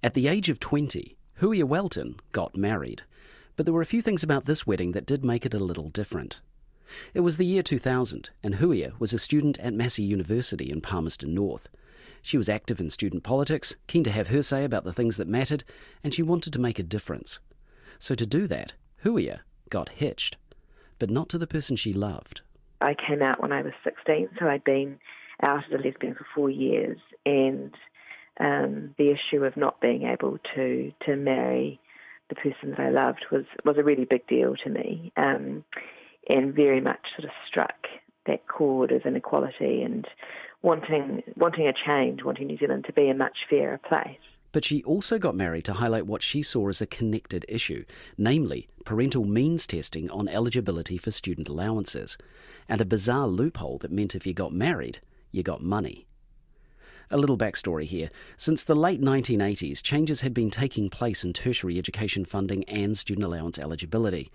At the age of 20, Huia Welton got married. But there were a few things about this wedding that did make it a little different. It was the year 2000, and Huia was a student at Massey University in Palmerston North. She was active in student politics, keen to have her say about the things that mattered, and she wanted to make a difference. So to do that, Huia got hitched, but not to the person she loved. I came out when I was 16, so I'd been out as a lesbian for 4 years, and the issue of not being able to marry the person that I loved was a really big deal to me, and very much sort of struck that chord of inequality and wanting a change, wanting New Zealand to be a much fairer place. But she also got married to highlight what she saw as a connected issue, namely parental means testing on eligibility for student allowances, and a bizarre loophole that meant if you got married, you got money. A little backstory here. Since the late 1980s, changes had been taking place in tertiary education funding and student allowance eligibility.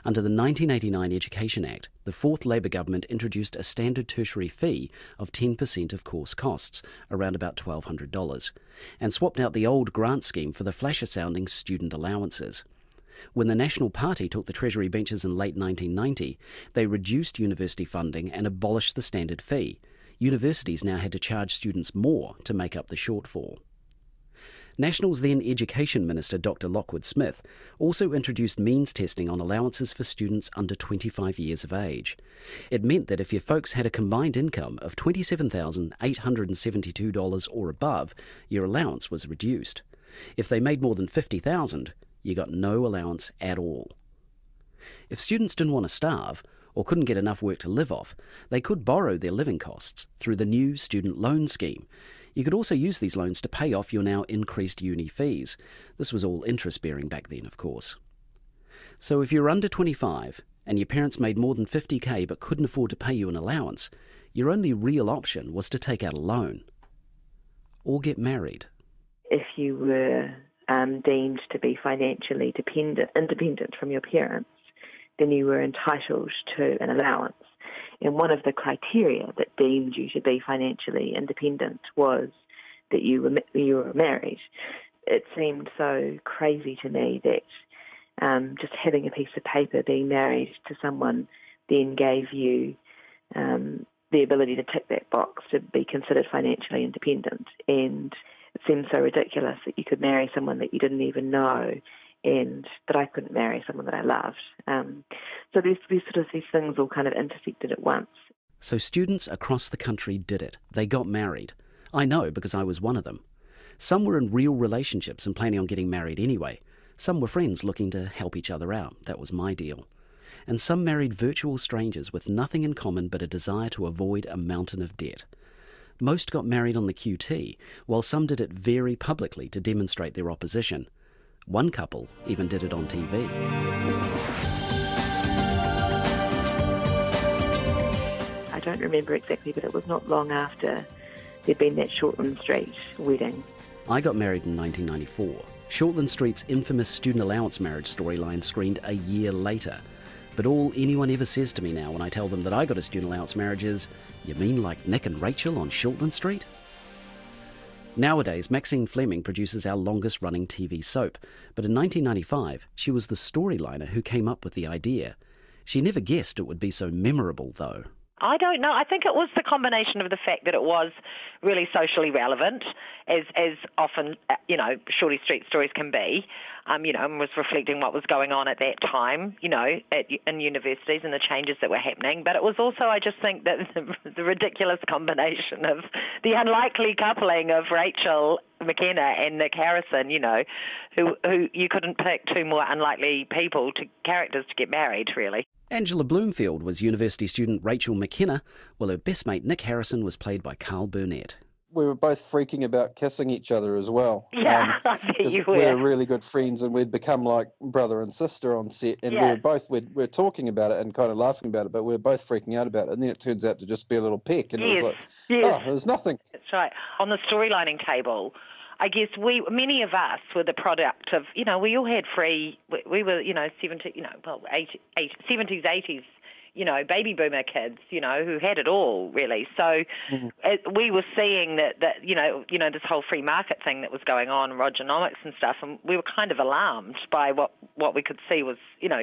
Under the 1989 Education Act, the fourth Labour government introduced a standard tertiary fee of 10% of course costs, around about $1,200, and swapped out the old grant scheme for the flasher-sounding student allowances. When the National Party took the Treasury benches in late 1990, they reduced university funding and abolished the standard fee. Universities now had to charge students more to make up the shortfall. National's then Education Minister Dr Lockwood Smith also introduced means testing on allowances for students under 25 years of age. It meant that if your folks had a combined income of $27,872 or above, your allowance was reduced. If they made more than $50,000, you got no allowance at all. If students didn't want to starve, or couldn't get enough work to live off, they could borrow their living costs through the new student loan scheme. You could also use these loans to pay off your now increased uni fees. This was all interest-bearing back then, of course. So if you're under 25 and your parents made more than $50,000 but couldn't afford to pay you an allowance, your only real option was to take out a loan or get married. If you were deemed to be financially independent from your parents, then you were entitled to an allowance. And one of the criteria that deemed you to be financially independent was that you were married. It seemed so crazy to me that just having a piece of paper, being married to someone, then gave you the ability to tick that box to be considered financially independent. And it seemed so ridiculous that you could marry someone that you didn't even know, and that I couldn't marry someone that I loved. So these things all kind of intersected at once. So students across the country did it. They got married. I know because I was one of them. Some were in real relationships and planning on getting married anyway. Some were friends looking to help each other out. That was my deal. And some married virtual strangers with nothing in common but a desire to avoid a mountain of debt. Most got married on the QT, while some did it very publicly to demonstrate their opposition. One couple even did it on TV. I don't remember exactly, but it was not long after there'd been that Shortland Street wedding. I got married in 1994. Shortland Street's infamous student allowance marriage storyline screened a year later. But all anyone ever says to me now when I tell them that I got a student allowance marriage is, "You mean like Nick and Rachel on Shortland Street?" Nowadays, Maxine Fleming produces our longest-running TV soap, but in 1995, she was the storyliner who came up with the idea. She never guessed it would be so memorable, though. I don't know. I think it was the combination of the fact that it was really socially relevant, as often, Shorty Street stories can be, and was reflecting what was going on at that time, in universities and the changes that were happening. But it was also, I just think, that the ridiculous combination of the unlikely coupling of Rachel McKenna and Nick Harrison, who you couldn't pick two more unlikely characters to get married, really. Angela Bloomfield was university student Rachel McKenna, while her best mate Nick Harrison was played by Carl Burnett. We were both freaking about kissing each other as well. Yeah, I bet you were. We were really good friends, and we'd become like brother and sister on set. And yeah. we're talking about it and kind of laughing about it, but we were both freaking out about it. And then it turns out to just be a little peck, and yes. It was like, yes. There's nothing. That's right. On the storylining table, I guess many of us were the product of, we all had we were, 70s, 80s baby boomer kids, who had it all, really. So we were seeing that this whole free market thing that was going on, Rogernomics and stuff, and we were kind of alarmed by what we could see was,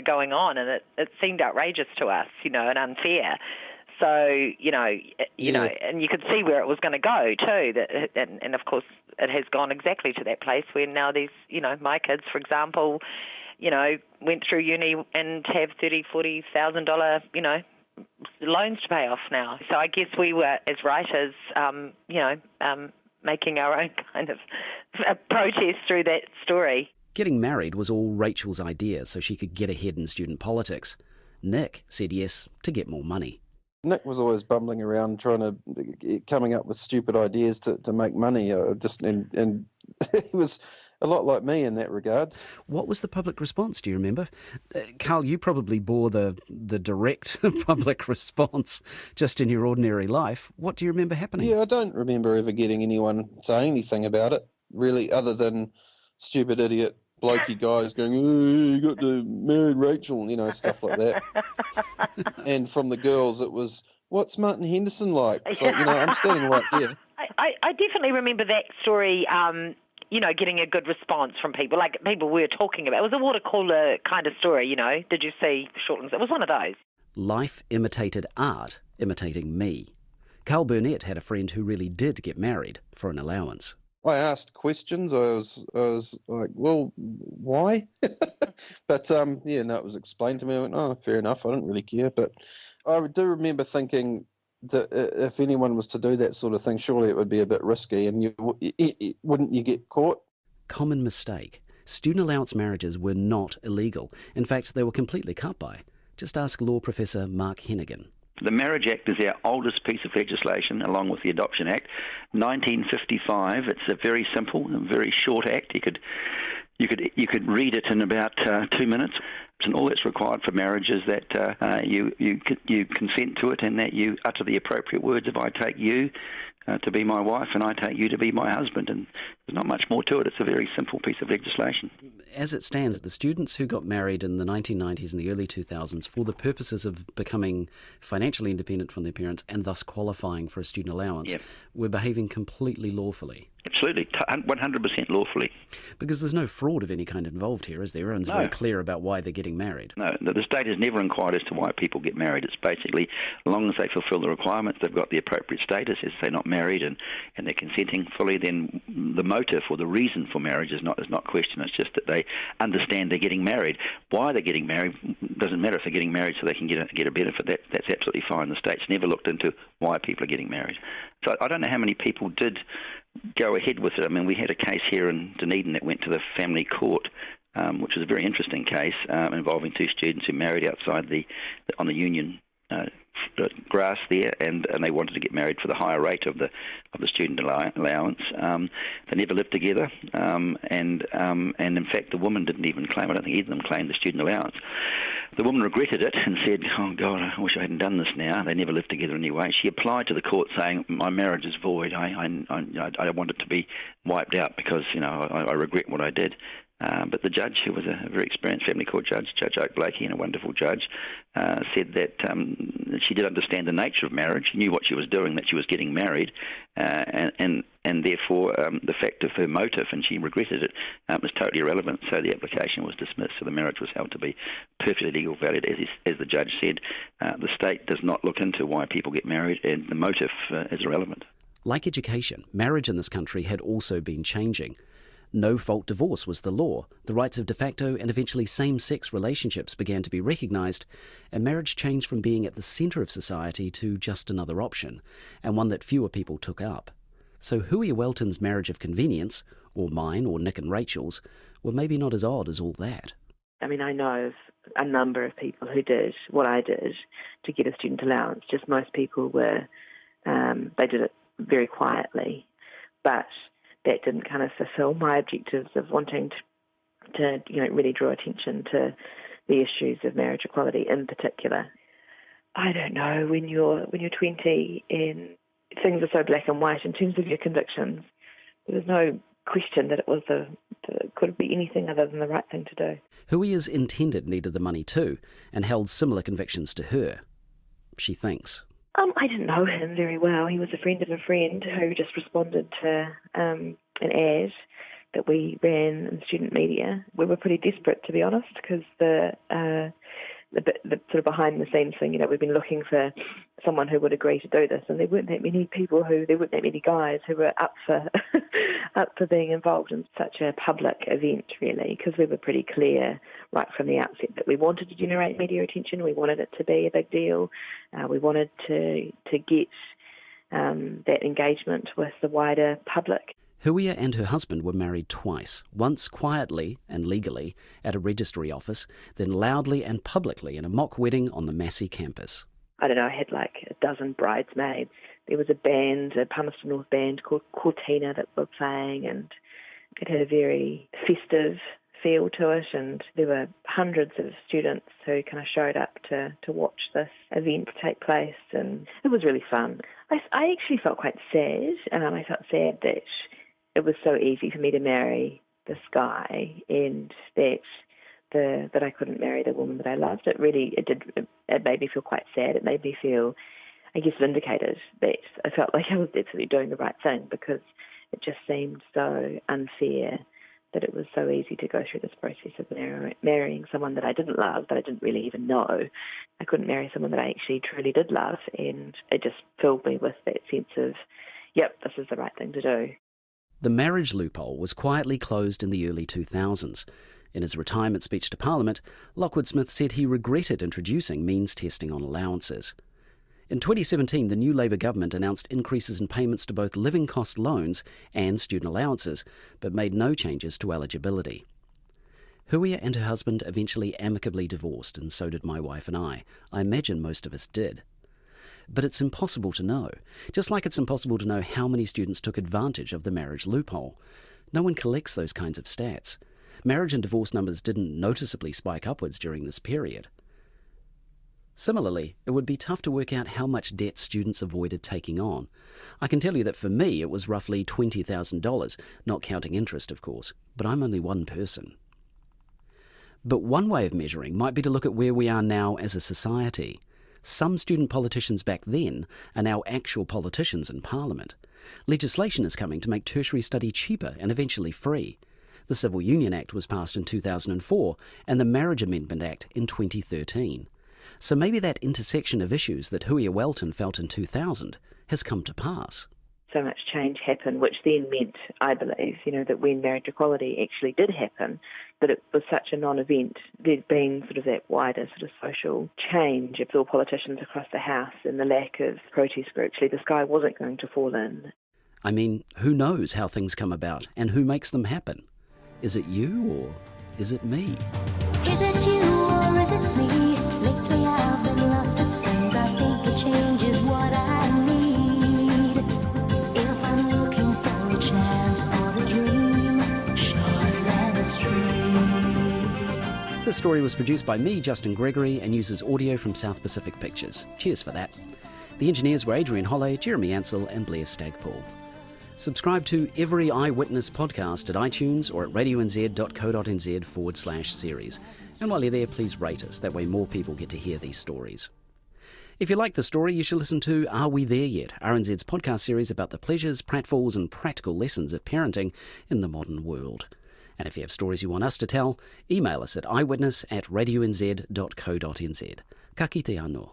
going on, and it seemed outrageous to us, and unfair. So, and you could see where it was going to go too. And of course, it has gone exactly to that place where now these, my kids, for example, went through uni and have $30,000-$40,000, loans to pay off now. So I guess we were, as writers, making our own kind of protest through that story. Getting married was all Rachel's idea so she could get ahead in student politics. Nick said yes to get more money. Nick was always bumbling around coming up with stupid ideas to make money. And he was a lot like me in that regard. What was the public response, do you remember? Carl, you probably bore the direct public response just in your ordinary life. What do you remember happening? Yeah, I don't remember ever getting anyone saying anything about it, really, other than stupid idiot blokey guys going, "Oh, you got to marry Rachel," stuff like that. And from the girls, it was, "What's Martin Henderson like?" So, I'm standing right here. I definitely remember that story, getting a good response from people. Like, people were talking about it. It was a water cooler kind of story, Did you see Shortlands? It was one of those. Life imitated art, imitating me. Carl Burnett had a friend who really did get married for an allowance. I asked questions. I was like, well, why? But, it was explained to me. I went, oh, fair enough. I didn't really care. But I do remember thinking that if anyone was to do that sort of thing, surely it would be a bit risky, and wouldn't you get caught? Common mistake. Student allowance marriages were not illegal. In fact, they were completely cut by. Just ask law professor Mark Hennigan. The Marriage Act is our oldest piece of legislation, along with the Adoption Act, 1955. It's a very simple and very short act. You could read it in about 2 minutes, and all that's required for marriage is that you consent to it, and that you utter the appropriate words of "I take you to be my wife, and I take you to be my husband." And there's not much more to it. It's a very simple piece of legislation. As it stands, the students who got married in the 1990s and the early 2000s for the purposes of becoming financially independent from their parents and thus qualifying for a student allowance were behaving completely lawfully. Absolutely, 100% lawfully. Because there's no fraud of any kind involved here, is there? Everyone's very clear about why they're getting married. No, the state has never inquired as to why people get married. It's basically, as long as they fulfil the requirements, they've got the appropriate status, as they're not married and they're consenting fully, then the motive or the reason for marriage is not questioned. It's just that they understand they're getting married. Why they're getting married doesn't matter. If they're getting married so they can get a benefit, that's absolutely fine. The state's never looked into why people are getting married. So I don't know how many people did go ahead with it. I mean, we had a case here in Dunedin that went to the family court, which was a very interesting case involving two students who married outside on the union grass there, and they wanted to get married for the higher rate of the student allowance. They never lived together, and in fact the woman didn't even claim. I don't think either of them claimed the student allowance. The woman regretted it and said, "Oh God, I wish I hadn't done this now." They never lived together anyway. She applied to the court saying, "My marriage is void. I want it to be wiped out because I regret what I did." But the judge, who was a very experienced family court judge, Judge Oak Blakey, and a wonderful judge, said that she did understand the nature of marriage, knew what she was doing, that she was getting married, and therefore the fact of her motive, and she regretted it, was totally irrelevant. So the application was dismissed. So the marriage was held to be perfectly legal, valid, as the judge said. The state does not look into why people get married, and the motive is irrelevant. Like education, marriage in this country had also been changing. No-fault divorce was the law. The rights of de facto and eventually same-sex relationships began to be recognised, and marriage changed from being at the centre of society to just another option, and one that fewer people took up. So Huia Welton's marriage of convenience, or mine or Nick and Rachel's, were maybe not as odd as all that. I mean, I know of a number of people who did what I did to get a student allowance. Just most people were, they did it very quietly, but that didn't kind of fulfill my objectives of wanting to really draw attention to the issues of marriage equality in particular. I don't know, when you're 20 and things are so black and white in terms of your convictions, there's no question that it was could be anything other than the right thing to do. Huia's intended needed the money too, and held similar convictions to her. she thinks. I didn't know him very well. He was a friend of a friend who just responded to an ad that we ran in student media. We were pretty desperate, to be honest, because the sort of behind the scenes thing, we've been looking for someone who would agree to do this, and there weren't that many guys who were up for being involved in such a public event, really, because we were pretty clear right from the outset that we wanted to generate media attention. We wanted it to be a big deal. We wanted to get that engagement with the wider public. Huia and her husband were married twice, once quietly and legally at a registry office, then loudly and publicly in a mock wedding on the Massey campus. I don't know, I had like a dozen bridesmaids. There was a band, a Palmerston North band called Cortina that were playing, and it had a very festive feel to it, and there were hundreds of students who kind of showed up to watch this event take place, and it was really fun. I actually felt quite sad, and I felt sad that it was so easy for me to marry this guy, and that I couldn't marry the woman that I loved. It made me feel quite sad. It made me feel, I guess, vindicated, that I felt like I was absolutely doing the right thing, because it just seemed so unfair that it was so easy to go through this process of marrying someone that I didn't love, that I didn't really even know. I couldn't marry someone that I actually truly did love, and it just filled me with that sense of, yep, this is the right thing to do. The marriage loophole was quietly closed in the early 2000s. In his retirement speech to Parliament, Lockwood Smith said he regretted introducing means testing on allowances. In 2017, the new Labour government announced increases in payments to both living cost loans and student allowances, but made no changes to eligibility. Huia and her husband eventually amicably divorced, and so did my wife and I. I imagine most of us did. But it's impossible to know, just like it's impossible to know how many students took advantage of the marriage loophole. No one collects those kinds of stats. Marriage and divorce numbers didn't noticeably spike upwards during this period. Similarly, it would be tough to work out how much debt students avoided taking on. I can tell you that for me it was roughly $20,000, not counting interest, of course, but I'm only one person. But one way of measuring might be to look at where we are now as a society. Some student politicians back then are now actual politicians in Parliament. Legislation is coming to make tertiary study cheaper and eventually free. The Civil Union Act was passed in 2004 and the Marriage Amendment Act in 2013. So maybe that intersection of issues that Huia Welton felt in 2000 has come to pass. So much change happened, which then meant, I believe, that when marriage equality actually did happen, that it was such a non-event. There'd been sort of that wider sort of social change of all politicians across the House and the lack of protest groups. The sky wasn't going to fall in. I mean, who knows how things come about and who makes them happen? Is it you or is it me? Is it you or is it me? Lately I've been lost it seems. I think a change is what I need. If I'm looking for a chance or a dream, Charlotte Street. This story was produced by me, Justin Gregory, and uses audio from South Pacific Pictures. Cheers for that. The engineers were Adrian Holley, Jeremy Ansell and Blair Stagpool. Subscribe to every Eyewitness podcast at iTunes or at radionz.co.nz/series. And while you're there, please rate us. That way more people get to hear these stories. If you like the story, you should listen to Are We There Yet?, RNZ's podcast series about the pleasures, pratfalls and practical lessons of parenting in the modern world. And if you have stories you want us to tell, email us at eyewitness@radionz.co.nz. Ka kite anō.